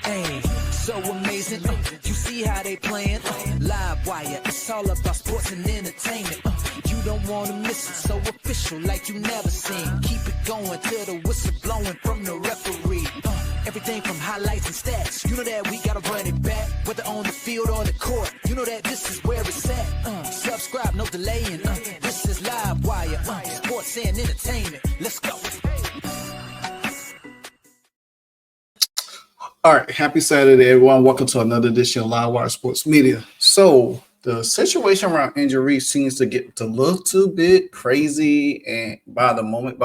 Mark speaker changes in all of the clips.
Speaker 1: Hey, so amazing. You see how they playing? Live wire, it's all about sports and entertainment. You don't want to miss it, so official like you never seen. Keep it going till the whistle blowing from the referee. Everything from highlights and stats. You know that we gotta run it back, whether on the field or the court. You know that this is where it's at. Subscribe, no delaying. This is Live Wire, sports and entertainment. Let's go.
Speaker 2: All right, happy Saturday, everyone. Welcome to another edition of Live Wire Sports Media. So the situation around injury seems to get a little bit crazy, and by the moment.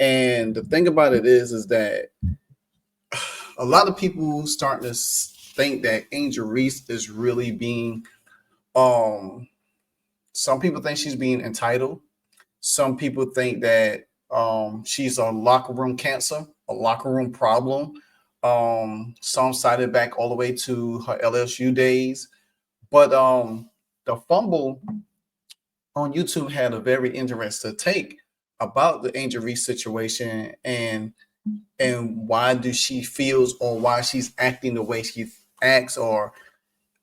Speaker 2: And the thing about it is that a lot of people starting to think that Angel Reese is really being, some people think she's being entitled. Some people think that she's a locker room cancer, a locker room problem. Some cited back all the way to her LSU days. But the fumble on YouTube had a very interesting take about the Angel Reese situation and why do she feels or why she's acting the way she acts, or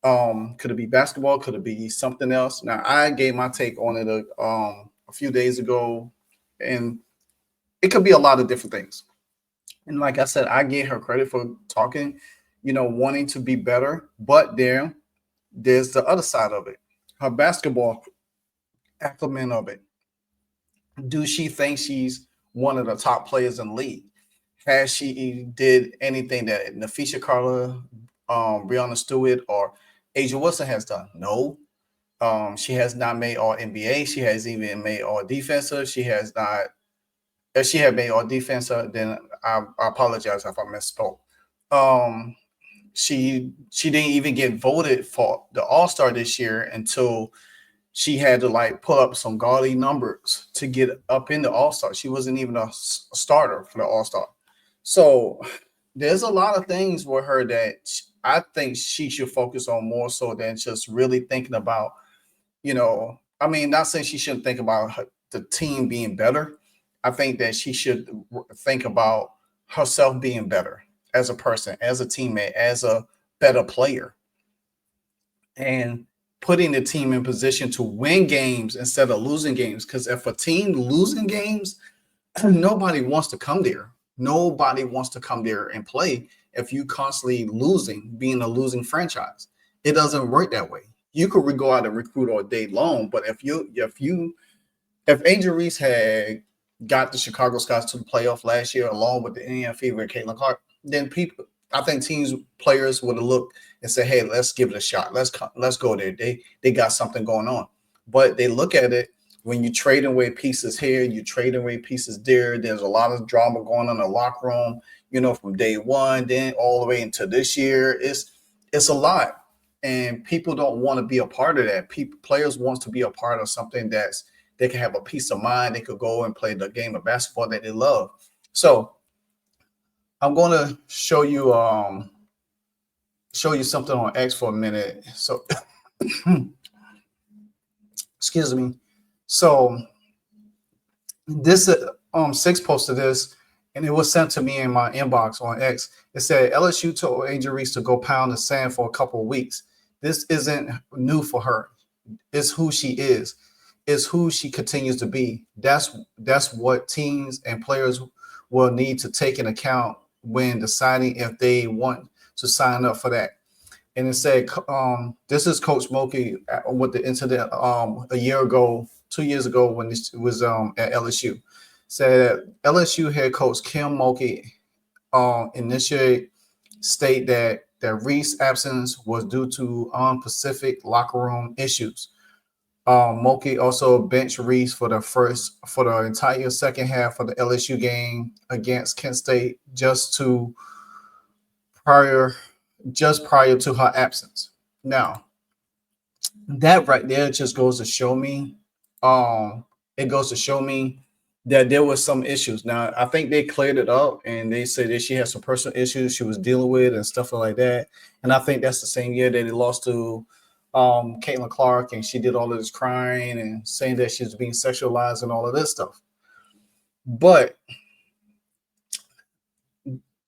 Speaker 2: could it be basketball? Could it be something else? Now, I gave my take on it a few days ago, and it could be a lot of different things. And like I said, I gave her credit for talking, wanting to be better. But there's the other side of it, her basketball acumen of it. Do she think she's one of the top players in the league? Has she did anything that Nafisha Carter, Breonna Stewart, or Asia Wilson has done? No. She has not made all NBA. She has even made all defensive. She has not. If she had made all defensive, then I apologize if I misspoke. She didn't even get voted for the All-Star this year until she had to pull up some gaudy numbers to get up in the All-Star. She wasn't even a starter for the All-Star. So there's a lot of things with her that I think she should focus on more so than just really thinking about, not saying she shouldn't think about the team being better. I think that she should think about herself being better as a person, as a teammate, as a better player, and putting the team in position to win games instead of losing games. Because if a team losing games, nobody wants to come there. Nobody wants to come there and play if you constantly losing, being a losing franchise. It doesn't work that way. You could go out and recruit all day long, but if Angel Reese had got the Chicago Scots to the playoff last year, along with the Indiana Fever and Caitlin Clark, then I think players would have looked and said, "Hey, let's give it a shot. Let's go there. They got something going on." But they look at it when you trade away pieces here, you trade away pieces there. There's a lot of drama going on in the locker room, from day one, then all the way into this year. It's a lot, and people don't want to be a part of that. Players want to be a part of something they can have a peace of mind. They could go and play the game of basketball that they love. So I'm going to show you something on X for a minute. So excuse me. So this Six posted this, and it was sent to me in my inbox on X. It said LSU told Angel Reese to go pound the sand for a couple of weeks. This isn't new for her. It's who she is. Is who she continues to be. That's what teams and players will need to take into account when deciding if they want to sign up for that. And it said, this is Coach Mulkey with the incident a year ago, 2 years ago when this was at LSU. Said LSU head coach Kim Mulkey initially state that Reese's absence was due to unspecific locker room issues. Mulkey also benched Reese for the entire second half of the LSU game against Kent State just prior to her absence. Now, that right there just goes to show me, that there was some issues. Now, I think they cleared it up and they said that she had some personal issues she was dealing with and stuff like that. And I think that's the same year that they lost to Caitlin Clark, and she did all of this crying and saying that she was being sexualized and all of this stuff. But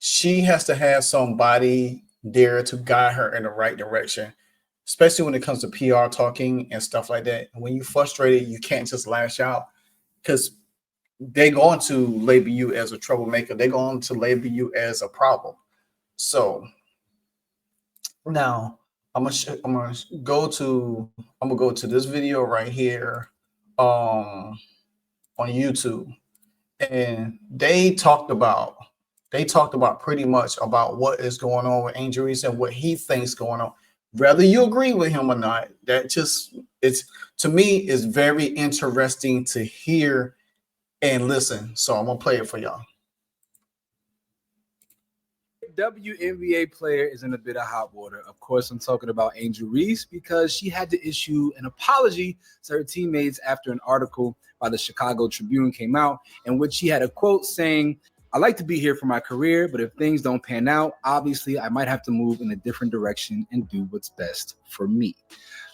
Speaker 2: she has to have somebody there to guide her in the right direction, especially when it comes to PR talking and stuff like that. When you're frustrated, you can't just lash out because they're going to label you as a troublemaker. They're going to label you as a problem. So now I'm gonna go to this video right here on YouTube, and they talked about pretty much about what is going on with Angel Reese and what he thinks going on. Whether you agree with him or not, that just it's to me is very interesting to hear and listen. So I'm gonna play it for y'all.
Speaker 3: WNBA player is in a bit of hot water. Of course, I'm talking about Angel Reese because she had to issue an apology to her teammates after an article by the Chicago Tribune came out in which she had a quote saying, "I like to be here for my career, but if things don't pan out, obviously I might have to move in a different direction and do what's best for me."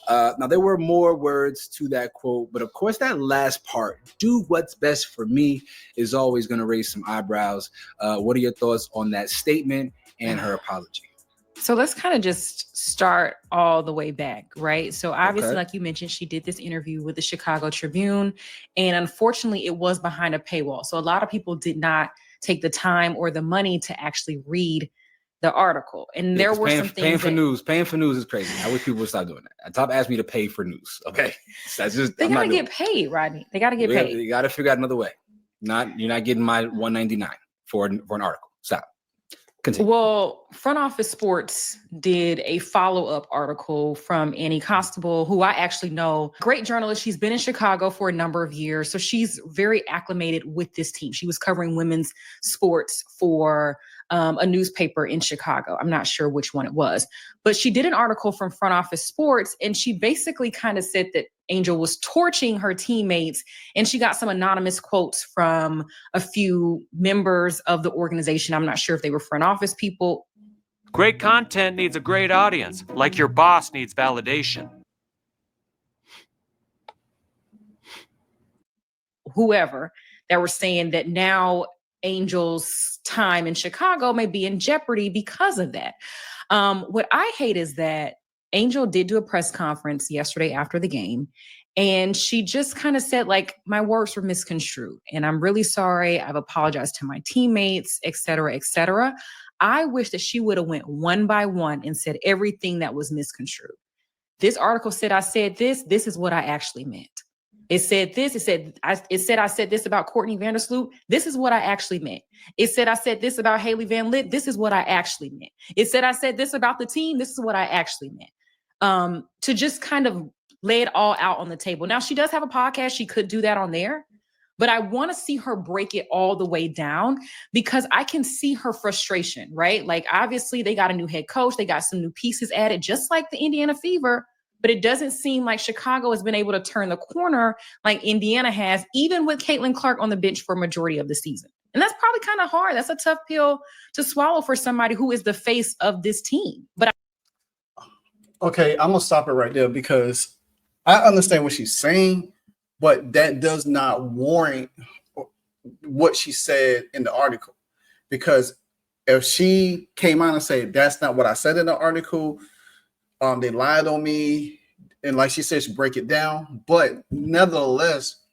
Speaker 3: Now, there were more words to that quote, but of course, that last part, "do what's best for me," is always going to raise some eyebrows. What are your thoughts on that statement and her apology?
Speaker 4: So let's kind of just start all the way back, right? So obviously, like you mentioned, she did this interview with the Chicago Tribune, and unfortunately, it was behind a paywall. So a lot of people did not take the time or the money to actually read the article. And there were some things
Speaker 3: paying for news is crazy. I wish people would stop doing that. Top asked me to pay for news. Okay. That's just
Speaker 4: they gotta get paid, Rodney. They gotta get paid.
Speaker 3: You gotta figure out another way. You're not getting my $1.99 for an article. Stop. Continue.
Speaker 4: Well, Front Office Sports did a follow-up article from Annie Constable, who I actually know, great journalist. She's been in Chicago for a number of years, so she's very acclimated with this team. She was covering women's sports for a newspaper in Chicago. I'm not sure which one it was, but she did an article from Front Office Sports, and she basically kind of said that Angel was torching her teammates, and she got some anonymous quotes from a few members of the organization. I'm not sure if they were front office people.
Speaker 5: Great content needs a great audience, like your boss needs validation.
Speaker 4: Whoever that were saying that now Angel's time in Chicago may be in jeopardy because of that. What I hate is that Angel did do a press conference yesterday after the game, and she just kind of said, like, my words were misconstrued, and I'm really sorry. I've apologized to my teammates, et cetera, et cetera. I wish that she would have went one by one and said everything that was misconstrued. This article said, I said this is what I actually meant. It said this. It said I said this about Courtney Vandersloot. This is what I actually meant. It said I said this about Haley Van Lith. This is what I actually meant. It said I said this about the team. This is what I actually meant. To just kind of lay it all out on the table. Now, she does have a podcast. She could do that on there. But I want to see her break it all the way down because I can see her frustration, right? Like, obviously, they got a new head coach. They got some new pieces added, just like the Indiana Fever. But it doesn't seem like Chicago has been able to turn the corner like Indiana has, even with Caitlin Clark on the bench for a majority of the season. And that's probably kind of hard. That's a tough pill to swallow for somebody who is the face of this team. But
Speaker 2: okay, I'm going to stop it right there because I understand what she's saying, but that does not warrant what she said in the article. Because if she came out and said, that's not what I said in the article, they lied on me, and like she said, she break it down. But nevertheless,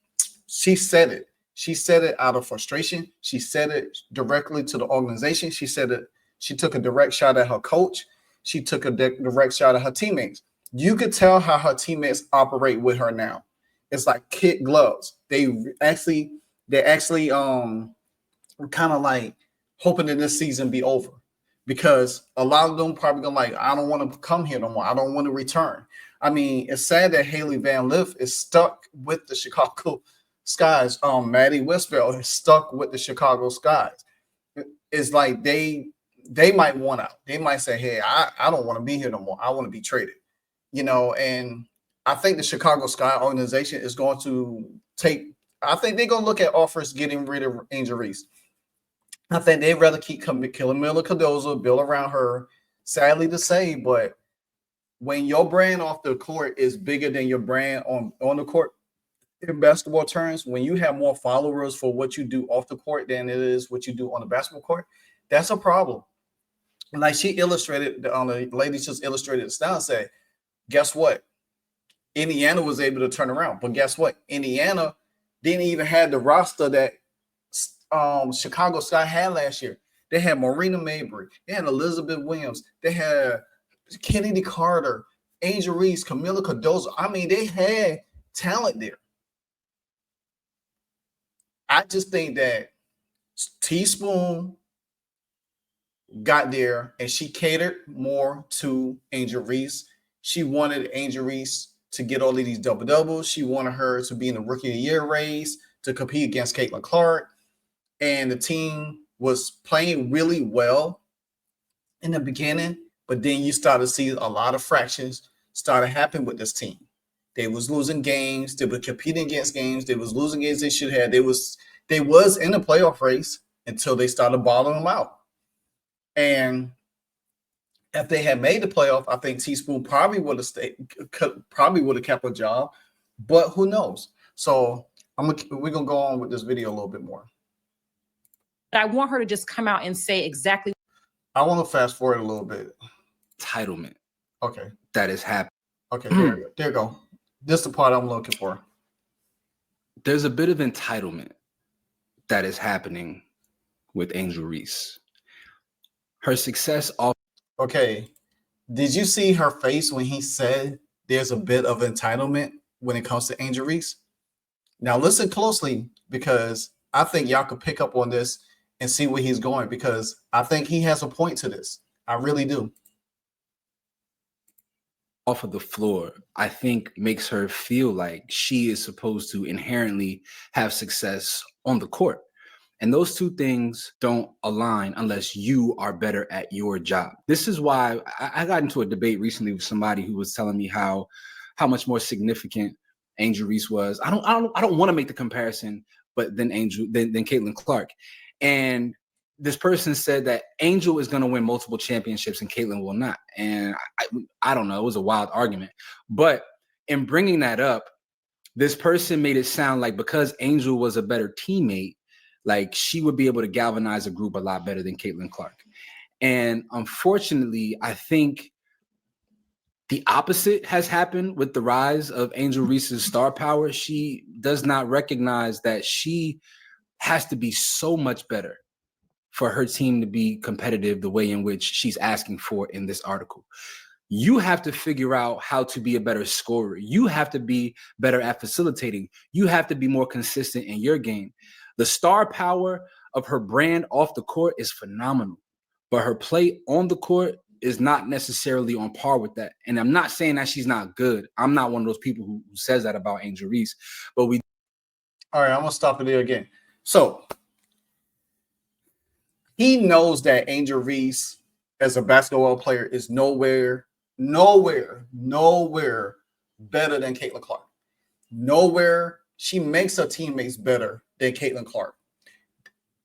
Speaker 2: she said it. She said it out of frustration. She said it directly to the organization. She said it. She took a direct shot at her coach. She took a direct shot at her teammates. You could tell how her teammates operate with her now. It's like kid gloves. They actually kind of like hoping that this season be over. Because a lot of them probably gonna like, I don't want to come here no more. I don't want to return. I mean, it's sad that Haley Van Lith is stuck with the Chicago Skies. Maddie Westphal is stuck with the Chicago Skies. It's like they might want out. They might say, hey, I don't want to be here no more. I want to be traded. And I think the Chicago Sky organization is going to I think they're going to look at offers getting rid of Angel Reese. I think they'd rather keep Camila Cardozo, build around her. Sadly to say, but when your brand off the court is bigger than your brand on the court in basketball terms, when you have more followers for what you do off the court than it is what you do on the basketball court, That's a problem. And like she illustrated on the ladies just illustrated the style, said, guess what? Indiana was able to turn around, but guess what? Indiana didn't even have the roster that Chicago Sky had last year. They had Marina Mabry, they had Elizabeth Williams, they had Kennedy Carter, Angel Reese, Camila Cardozo. I mean, they had talent there. I just think that Teaspoon got there and she catered more to Angel Reese. She wanted Angel Reese to get all of these double-doubles. She wanted her to be in the Rookie of the Year race, to compete against Caitlin Clark. And the team was playing really well in the beginning, but then you started to see a lot of fractions started happening with this team. They was losing games. They were competing against games. They was losing games they should have. They was in the playoff race until they started balling them out. And if they had made the playoff, I think Teaspoon probably would have kept a job, but who knows? So we're gonna go on with this video a little bit more.
Speaker 4: I want her to just come out and say exactly.
Speaker 2: I want to fast forward a little bit.
Speaker 3: Entitlement.
Speaker 2: Okay.
Speaker 3: That is happening.
Speaker 2: Okay, there you go. This is the part I'm looking for.
Speaker 3: There's a bit of entitlement that is happening with Angel Reese. Her success off.
Speaker 2: Okay. Did you see her face when he said there's a bit of entitlement when it comes to Angel Reese? Now listen closely, because I think y'all could pick up on this and see where he's going, because I think he has a point to this. I really do.
Speaker 3: Off of the floor, I think makes her feel like she is supposed to inherently have success on the court. And those two things don't align unless you are better at your job. This is why I got into a debate recently with somebody who was telling me how much more significant Angel Reese was. I don't want to make the comparison, but than Caitlin Clark. And this person said that Angel is going to win multiple championships and Caitlin will not. And I don't know. It was a wild argument. But in bringing that up, this person made it sound like because Angel was a better teammate, like she would be able to galvanize a group a lot better than Caitlin Clark. And unfortunately, I think the opposite has happened with the rise of Angel Reese's star power. She does not recognize that she has to be so much better for her team to be competitive the way in which she's asking for in this article. You have to figure out how to be a better scorer. You have to be better at facilitating. You have to be more consistent in your game. The star power of her brand off the court is phenomenal, but her play on the court is not necessarily on par with that. And I'm not saying that she's not good. I'm not one of those people who says that about Angel Reese, but
Speaker 2: All right, I'm going to stop it there again. So he knows that Angel Reese, as a basketball player, is nowhere better than Caitlin Clark. Nowhere. She makes her teammates better than Caitlin Clark.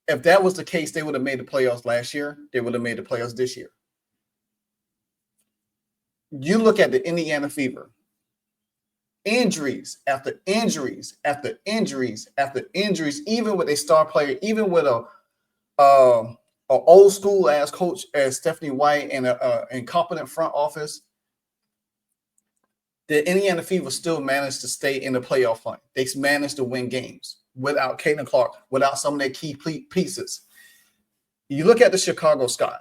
Speaker 2: If that was the case, they would have made the playoffs last year. They would have made the playoffs this year. You look at the Indiana Fever. Injuries after injuries after injuries after injuries, even with a star player, even with a old school ass coach as Stephanie White and an incompetent front office, the Indiana Fever still managed to stay in the playoff hunt. They managed to win games without Caitlin Clark, without some of their key pieces. You look at the Chicago Sky.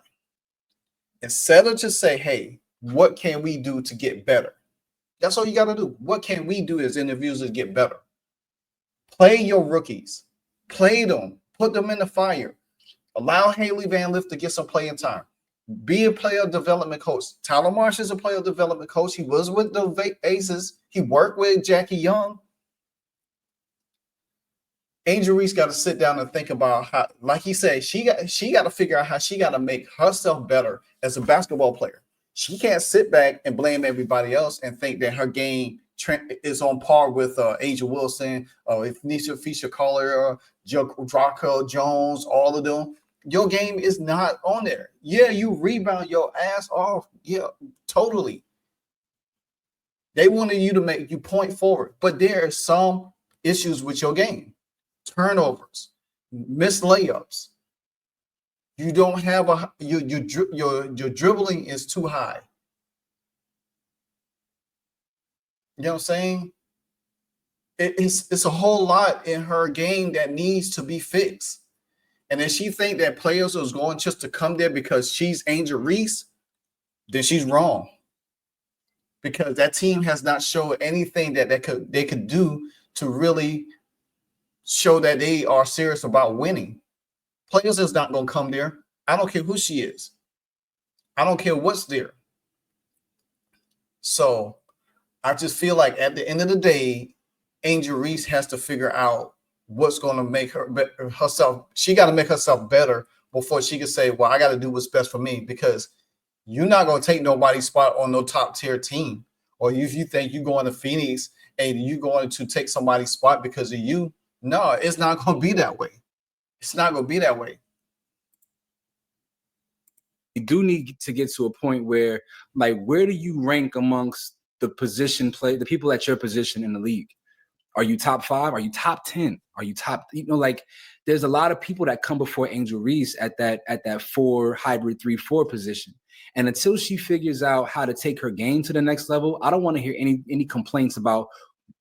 Speaker 2: Instead of just say, hey, what can we do to get better? That's all you got to do. What can we do as individuals to get better? Play your rookies. Play them. Put them in the fire. Allow Haley Van Lith to get some playing time. Be a player development coach. Tyler Marsh is a player development coach. He was with the Aces. He worked with Jackie Young. Angel Reese got to sit down and think about how, like he said, she got to figure out how she got to make herself better as a basketball player. She can't sit back and blame everybody else and think that her game is on par with Angel Wilson, if Nisha Fisher Collier, Draco Jones, all of them. Your game is not on there. Yeah, you rebound your ass off. Yeah, totally. They wanted you to make you point forward, but there are some issues with your game. Turnovers, missed layups, You don't have your dribbling is too high. You know what I'm saying? It's a whole lot in her game that needs to be fixed. And if she think that players is going just to come there because she's Angel Reese, then she's wrong. Because that team has not shown anything that they could do to really show that they are serious about winning. Players is not going to come there. I don't care who she is. I don't care what's there. So I just feel like at the end of the day, Angel Reese has to figure out what's going to make herself. She got to make herself better before she can say, well, I got to do what's best for me, because you're not going to take nobody's spot on no top tier team. Or if you think you're going to Phoenix and you're going to take somebody's spot because of you, no, it's not going to be that way. It's not going to be that way.
Speaker 3: You do need to get to a point where, like, where do you rank amongst the the people at your position in the league? Are you top 5? Are you top 10? Are you top, like, there's a lot of people that come before Angel Reese at that 4 hybrid 3-4 position. And until she figures out how to take her game to the next level, I don't want to hear any complaints about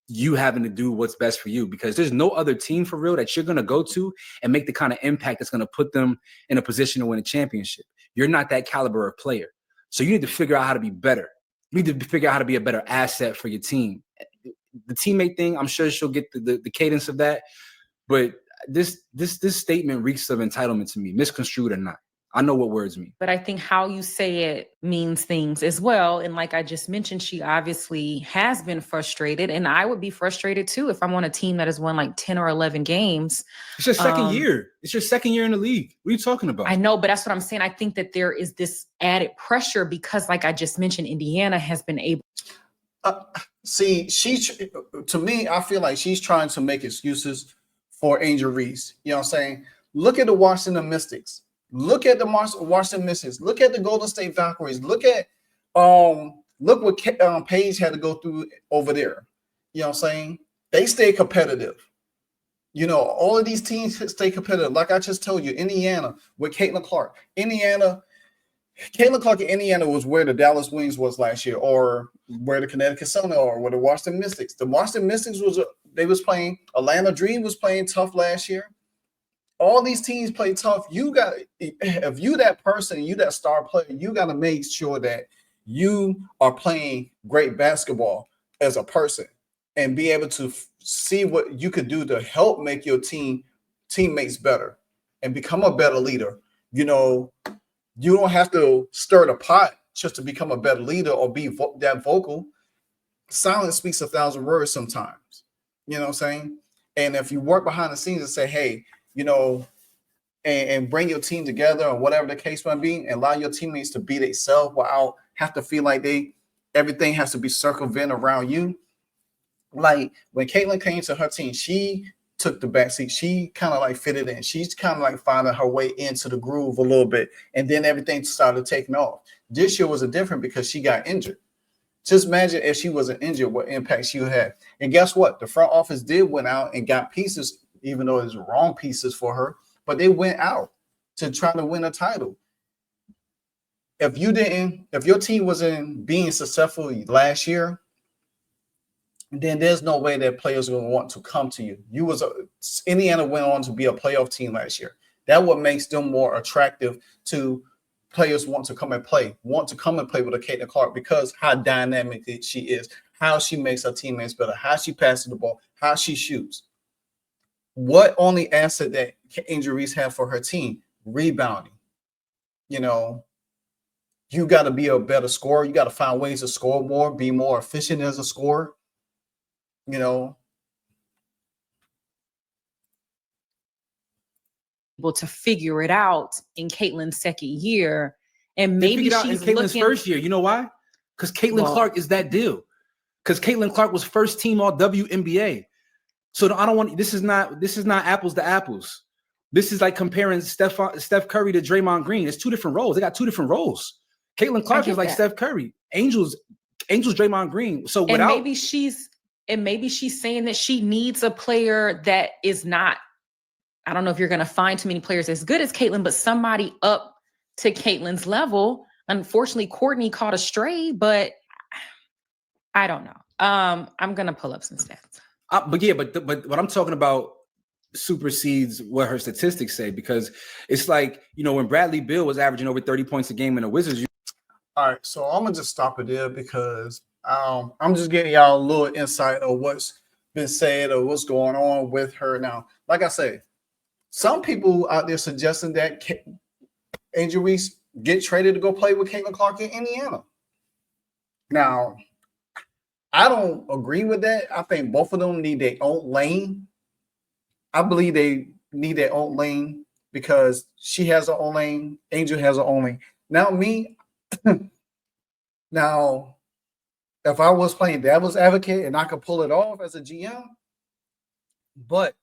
Speaker 3: you having to do what's best for you, because there's no other team for real that you're going to go to and make the kind of impact that's going to put them in a position to win a championship. You're not that caliber of player. So you need to figure out how to be better. You need to figure out how to be a better asset for your team. The teammate thing, I'm sure she'll get the cadence of that. But this statement reeks of entitlement to me, misconstrued or not. I know what words mean.
Speaker 4: But I think how you say it means things as well. And like I just mentioned, she obviously has been frustrated. And I would be frustrated too if I'm on a team that has won like 10 or 11 games.
Speaker 3: It's your second year. It's your second year in the league. What are you talking about?
Speaker 4: I know, but that's what I'm saying. I think that there is this added pressure because, like I just mentioned, Indiana has been able.
Speaker 2: To me, I feel like she's trying to make excuses for Angel Reese. You know what I'm saying? Look at the Washington Mystics. Look at the Washington Mystics. Look at the Golden State Valkyries. Look what Paige had to go through over there. You know what I'm saying? They stay competitive. All of these teams stay competitive. Like I just told you, Indiana with Caitlin Clark. Caitlin Clark in Indiana was where the Dallas Wings was last year, or where the Connecticut Sun or where the Washington Mystics. The Washington Mystics was playing. Atlanta Dream was playing tough last year. All these teams play tough. If you that person, you that star player, you got to make sure that you are playing great basketball as a person and be able to see what you could do to help make your teammates better and become a better leader. You don't have to stir the pot just to become a better leader or be that vocal. Silence speaks 1,000 words sometimes. You know what I'm saying? And if you work behind the scenes and say, hey, and bring your team together or whatever the case might be, and allow your teammates to be themselves without have to feel like everything has to be circumvented around you. Like when Caitlin came to her team, she took the backseat. She kind of like fitted in. She's kind of like finding her way into the groove a little bit. And then everything started taking off. This year was different because she got injured. Just imagine if she wasn't injured, what impact she would have. And guess what? The front office did went out and got pieces, even though it's wrong pieces for her, but they went out to try to win a title. If your team wasn't being successful last year, then there's no way that players are going to want to come to you. Indiana went on to be a playoff team last year. That what makes them more attractive to players want to come and play with a Caitlin Clark, because how dynamic she is, how she makes her teammates better, how she passes the ball, how she shoots. What only asset that Angel Reese have for her team? Rebounding. You got to be a better scorer. You got to find ways to score more, be more efficient as a scorer.
Speaker 4: Able to figure it out in Caitlin's second year, and maybe she's
Speaker 3: in Caitlin's first year. You know why? Because Caitlin Clark is that deal. Because Caitlin Clark was first team all WNBA. So I don't want. This is not apples to apples. This is like comparing Steph Curry to Draymond Green. It's two different roles. They got two different roles. Caitlin Clark is like Steph Curry. Angel's Draymond Green. So maybe she's saying that she needs a player that is not
Speaker 4: I don't know if you're going to find too many players as good as Caitlin, but somebody up to Caitlin's level. Unfortunately, Courtney caught a stray, but I don't know. I'm going to pull up some stats.
Speaker 3: But what I'm talking about supersedes what her statistics say, because it's like, when Bradley Beal was averaging over 30 points a game in the Wizards.
Speaker 2: All right, so I'm gonna just stop it there because I'm just giving y'all a little insight of what's been said or what's going on with her now. Like I say, some people out there suggesting that Angel Reese get traded to go play with Caitlin Clark in Indiana. Now, I don't agree with that. I think both of them need their own lane. I believe they need their own lane because she has her own lane. Angel has her own lane. Now, if I was playing devil's advocate and I could pull it off as a GM, but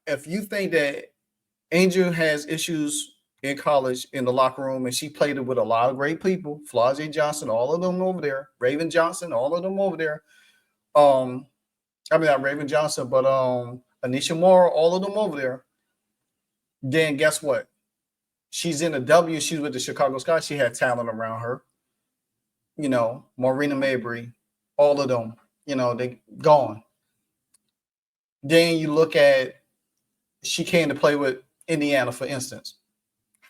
Speaker 2: if you think that Angel has issues in college in the locker room and she played it with a lot of great people, Flau'jae Johnson, all of them over there, Raven Johnson, all of them over there. Not Raven Johnson, but Anisha Moore, all of them over there. Then guess what? She's in a W. She's with the Chicago Sky. She had talent around her. Marina Mabry, all of them, they gone. Then you look at, she came to play with Indiana, for instance.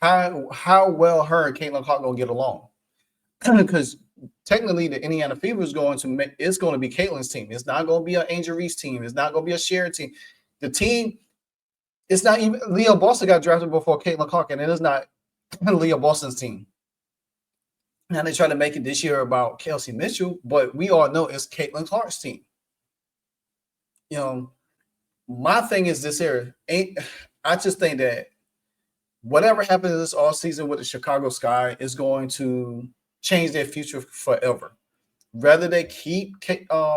Speaker 2: How well her and Caitlin Clark gonna get along? Because technically, the Indiana Fever is going to be Caitlin's team. It's not going to be an Angel Reese team. It's not going to be a shared team. The team, it's not even Leo Boston got drafted before Caitlin Clark, and it is not Leo Boston's team. Now they try to make it this year about Kelsey Mitchell, but we all know it's Caitlin Clark's team. My thing is this here. I just think that whatever happens this offseason with the Chicago Sky is going to change their future forever. Whether they keep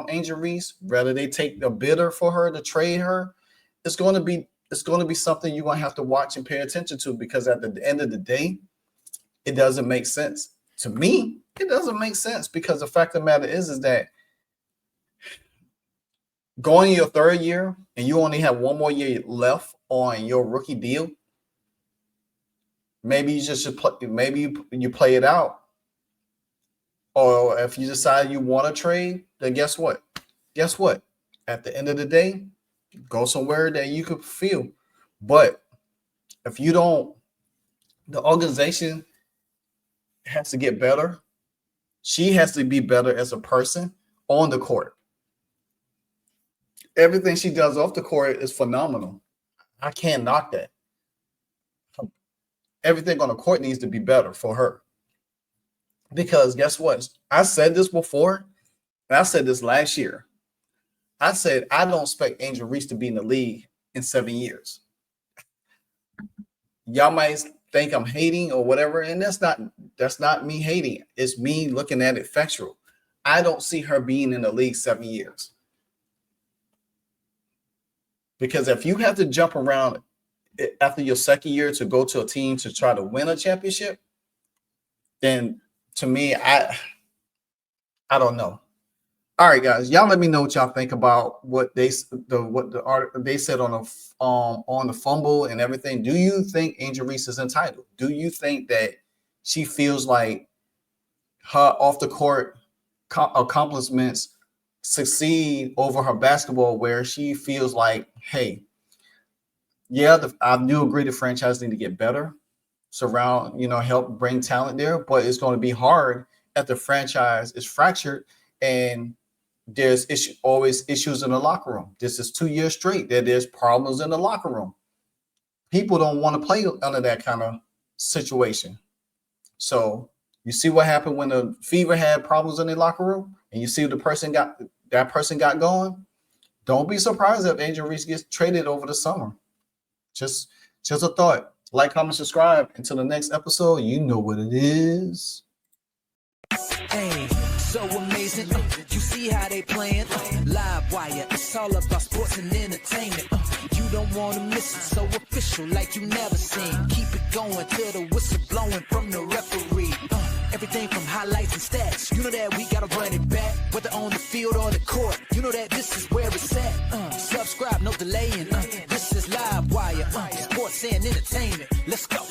Speaker 2: Angel Reese, whether they take the bidder for her to trade her, it's going to be something you're going to have to watch and pay attention to, because at the end of the day, it doesn't make sense. To me, it doesn't make sense, because the fact of the matter is that going your third year and you only have one more year left on your rookie deal, maybe you just should play. Maybe you play it out. Or if you decide you want to trade, then guess what? At the end of the day, go somewhere that you could feel. But if you don't, the organization has to get better. She has to be better as a person on the court. Everything she does off the court is phenomenal. I can't knock that. Everything on the court needs to be better for her. Because guess what? I said this before, and I said this last year. I said I don't expect Angel Reese to be in the league in 7 years. Y'all might think I'm hating or whatever, and that's not me hating. It's me looking at it factual. I don't see her being in the league 7 years. Because if you have to jump around after your second year to go to a team to try to win a championship, then to me, I don't know. All right, guys, y'all let me know what y'all think about what they said on the fumble and everything. Do you think Angel Reese is entitled? Do you think that she feels like her off the court accomplishments succeed over her basketball, where she feels like, hey, yeah, I do agree the franchise need to get better, help bring talent there, but it's going to be hard if the franchise is fractured and there's always issues in the locker room. This is 2 years straight that there's problems in the locker room. People don't want to play under that kind of situation. So you see what happened when the Fever had problems in their locker room, and you see what that person got going. Don't be surprised if Angel Reese gets traded over the summer. Just a thought. Like, comment, subscribe. Until the next episode, you know what it is.
Speaker 1: Hey, so amazing. You see how they playing? Live wire. It's all about sports and entertainment. You don't want to miss it. So official, like you never seen. Keep it going till the whistle blowing from the referee. Everything from highlights and stats. You know that we gotta run it back. Whether on the field or the court. You know that this is where it's at. Subscribe, no delaying. This is Live Wire. Sports and entertainment. Let's go.